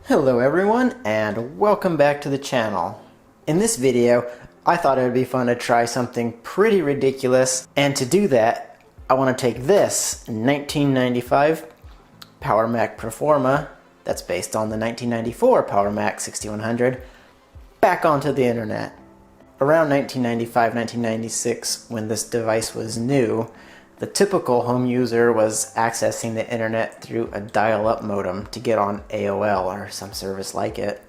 Hello everyone, and welcome back to the channel. In this video, I thought it would be fun to try something pretty ridiculous, and to do that, I want to take this 1995 PowerMac Performa, that's based on the 1994 PowerMac 6100, back onto the internet. Around 1995-1996, when this device was new, the typical home user was accessing the internet through a dial-up modem to get on AOL or some service like it.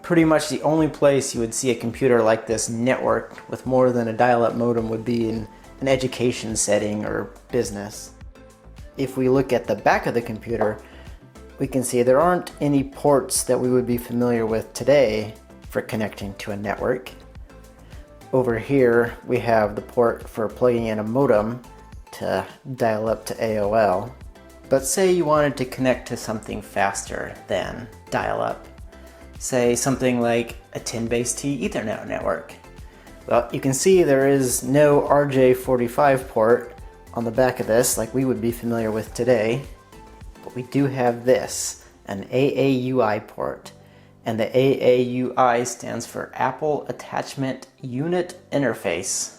Pretty much the only place you would see a computer like this networked with more than a dial-up modem would be in an education setting or business. If we look at the back of the computer, we can see there aren't any ports that we would be familiar with today for connecting to a network. Over here we have the port for plugging in a modem to dial up to AOL. But say you wanted to connect to something faster than dial-up. Say something like a 10BASE-T Ethernet network. Well, you can see there is no RJ45 port on the back of this like we would be familiar with today, but we do have this, an AAUI port. And the AAUI stands for Apple Attachment Unit Interface.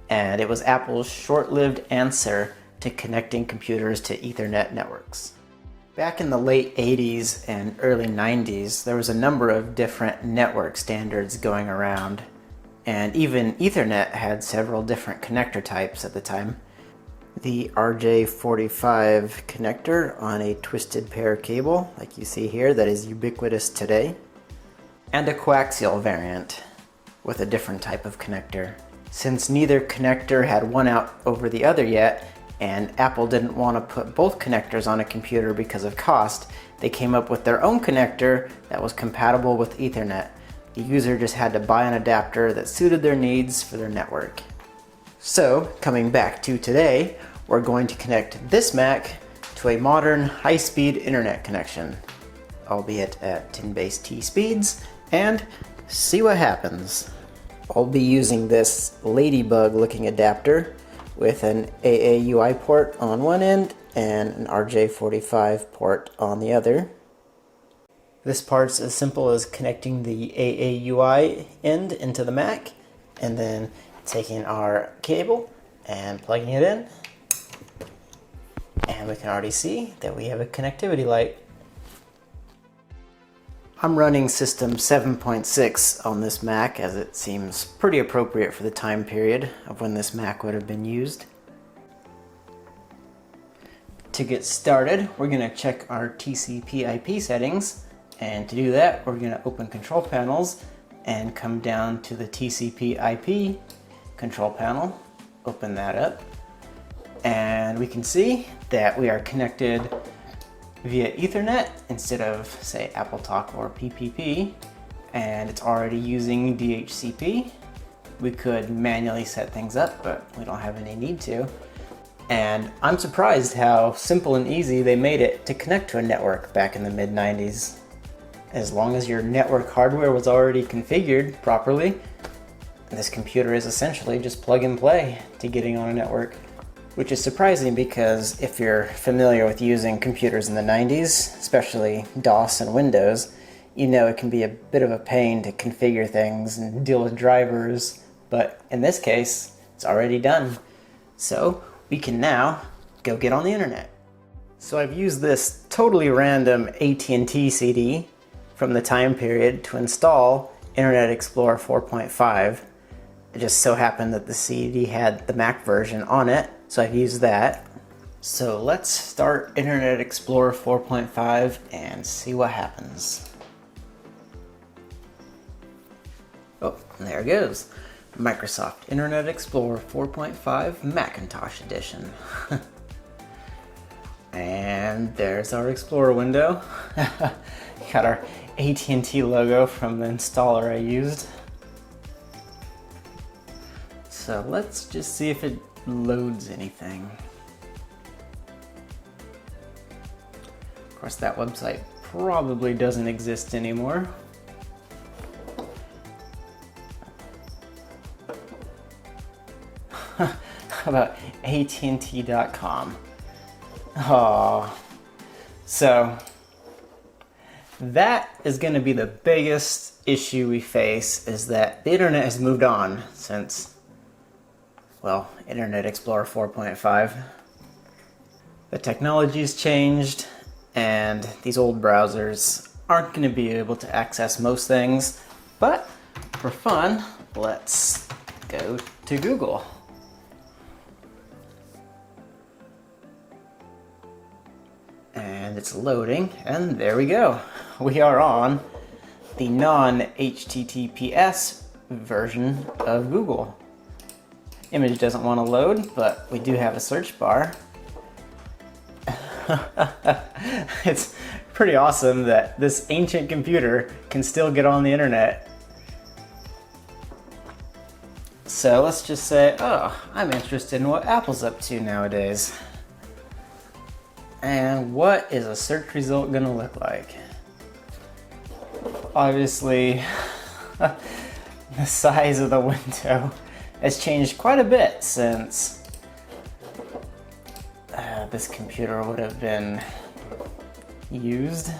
And it was Apple's short-lived answer to connecting computers to Ethernet networks. Back in the late 80s and early 90s, there was a number of different network standards going around, and even Ethernet had several different connector types at the time. The RJ45 connector on a twisted pair cable, like you see here, that is ubiquitous today, and a coaxial variant with a different type of connector. Since neither connector had won out over the other yet, and Apple didn't want to put both connectors on a computer because of cost, they came up with their own connector that was compatible with Ethernet. The user just had to buy an adapter that suited their needs for their network. So, coming back to today, we're going to connect this Mac to a modern high-speed internet connection, albeit at 10BASE-T speeds, and see what happens. I'll be using this ladybug-looking adapter with an AAUI port on one end and an RJ45 port on the other. This part's as simple as connecting the AAUI end into the Mac and then taking our cable and plugging it in. And we can already see that we have a connectivity light. I'm running system 7.6 on this Mac as it seems pretty appropriate for the time period of when this Mac would have been used. To get started, we're going to check our TCPIP settings, and to do that we're going to open control panels and come down to the TCPIP control panel, open that up, and we can see that we are connected via Ethernet instead of, say, AppleTalk or PPP, and it's already using DHCP. We could manually set things up, but we don't have any need to. And I'm surprised how simple and easy they made it to connect to a network back in the mid-90s. As long as your network hardware was already configured properly, this computer is essentially just plug and play to getting on a network. Which is surprising because if you're familiar with using computers in the 90s, especially DOS and Windows, you know it can be a bit of a pain to configure things and deal with drivers, but in this case, it's already done. So we can now go get on the internet. So I've used this totally random AT&T CD from the time period to install Internet Explorer 4.5. It just so happened that the CD had the Mac version on it, so I've used that. So let's start Internet Explorer 4.5 and see what happens. Oh, there it goes. Microsoft Internet Explorer 4.5 Macintosh Edition. And there's our Explorer window. Got our AT&T logo from the installer I used. So let's just see if it loads anything. Of course, that website probably doesn't exist anymore. How about AT&T.com? Oh, so That is going to be the biggest issue we face, is that the internet has moved on since, well, Internet Explorer 4.5. The technology's changed, and these old browsers aren't going to be able to access most things. But for fun, let's go to Google. And it's loading, and there we go. We are on the non-HTTPS version of Google. Image doesn't want to load, but we do have a search bar. It's pretty awesome that this ancient computer can still get on the internet. So let's just say, oh, I'm interested in what Apple's up to nowadays. And what is a search result gonna look like? Obviously, the size of the window has changed quite a bit since this computer would have been used.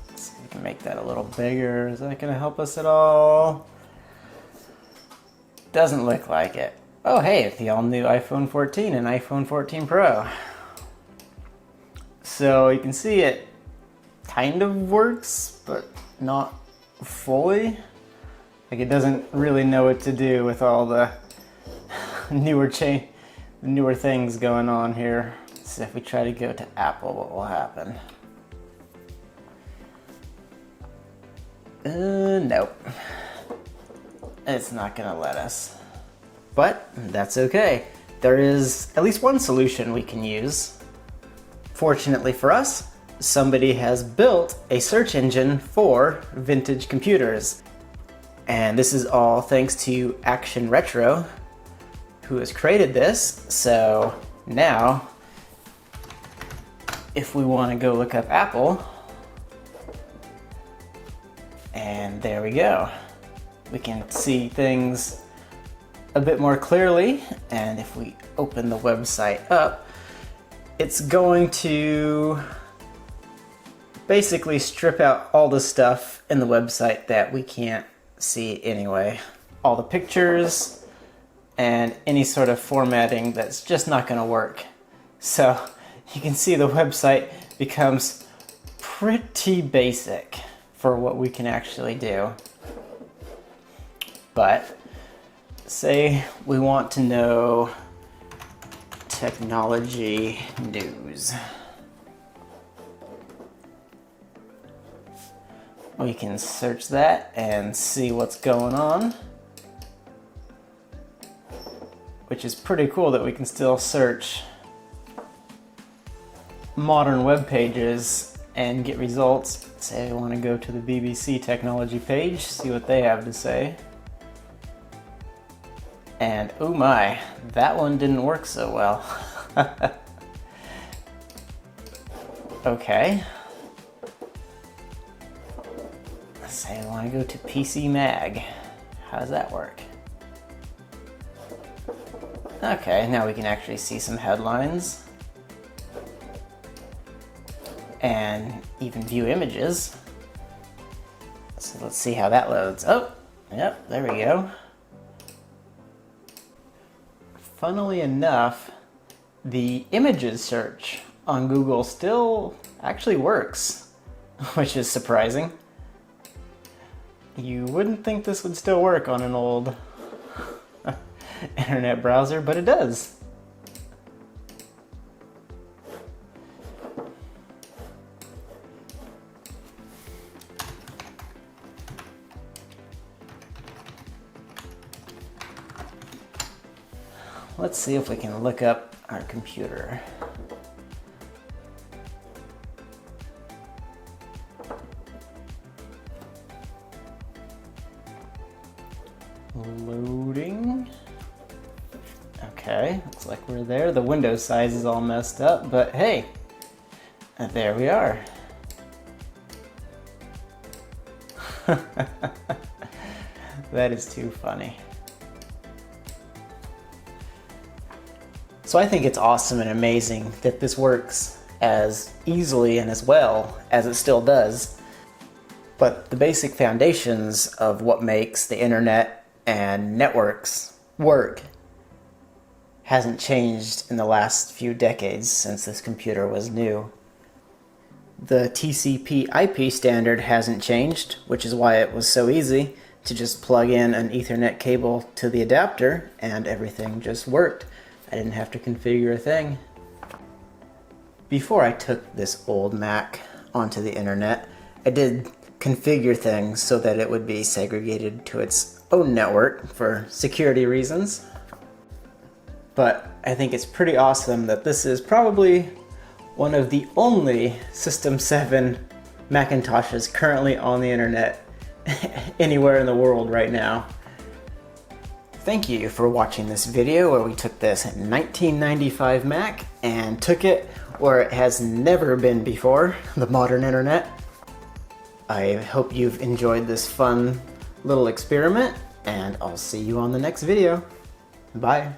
Let's see if we can make that a little bigger. Is that gonna help us at all? Doesn't look like it. Oh hey, the all-new iPhone 14 and iPhone 14 Pro. So you can see it kind of works, but not fully. Like, it doesn't really know what to do with all the newer things going on here. So if we try to go to Apple, what will happen? Nope. It's not gonna let us. But that's okay. There is at least one solution we can use. Fortunately for us, somebody has built a search engine for vintage computers. And this is all thanks to Action Retro, who has created this. So now, if we want to go look up Apple, and there we go. We can see things a bit more clearly, and if we open the website up, it's going to basically strip out all the stuff in the website that we can't see anyway. All the pictures and any sort of formatting that's just not going to work. So you can see the website becomes pretty basic for what we can actually do. But say we want to know technology news. We can search that and see what's going on, which is pretty cool that we can still search modern web pages and get results. Say I want to go to the BBC technology page, see what they have to say. And oh my, that one didn't work so well. Okay. Say I want to go to PC Mag. How does that work? Okay, now we can actually see some headlines. And even view images. So let's see how that loads. Oh, yep, there we go. Funnily enough, the images search on Google still actually works, which is surprising. You wouldn't think this would still work on an old internet browser, but it does. Let's see if we can look up our computer. Loading. Okay, looks like we're there. The window size is all messed up, but hey, there we are. That is too funny. So I think it's awesome and amazing that this works as easily and as well as it still does. But the basic foundations of what makes the internet and networks work hasn't changed in the last few decades since this computer was new. The TCPIP standard hasn't changed, which is why it was so easy to just plug in an Ethernet cable to the adapter and everything just worked. I didn't have to configure a thing. Before I took this old Mac onto the internet, I did configure things so that it would be segregated to its own network for security reasons. But I think it's pretty awesome that this is probably one of the only System 7 Macintoshes currently on the internet anywhere in the world right now. Thank you for watching this video where we took this 1995 Mac and took it where it has never been before, the modern internet. I hope you've enjoyed this fun little experiment, and I'll see you on the next video. Bye.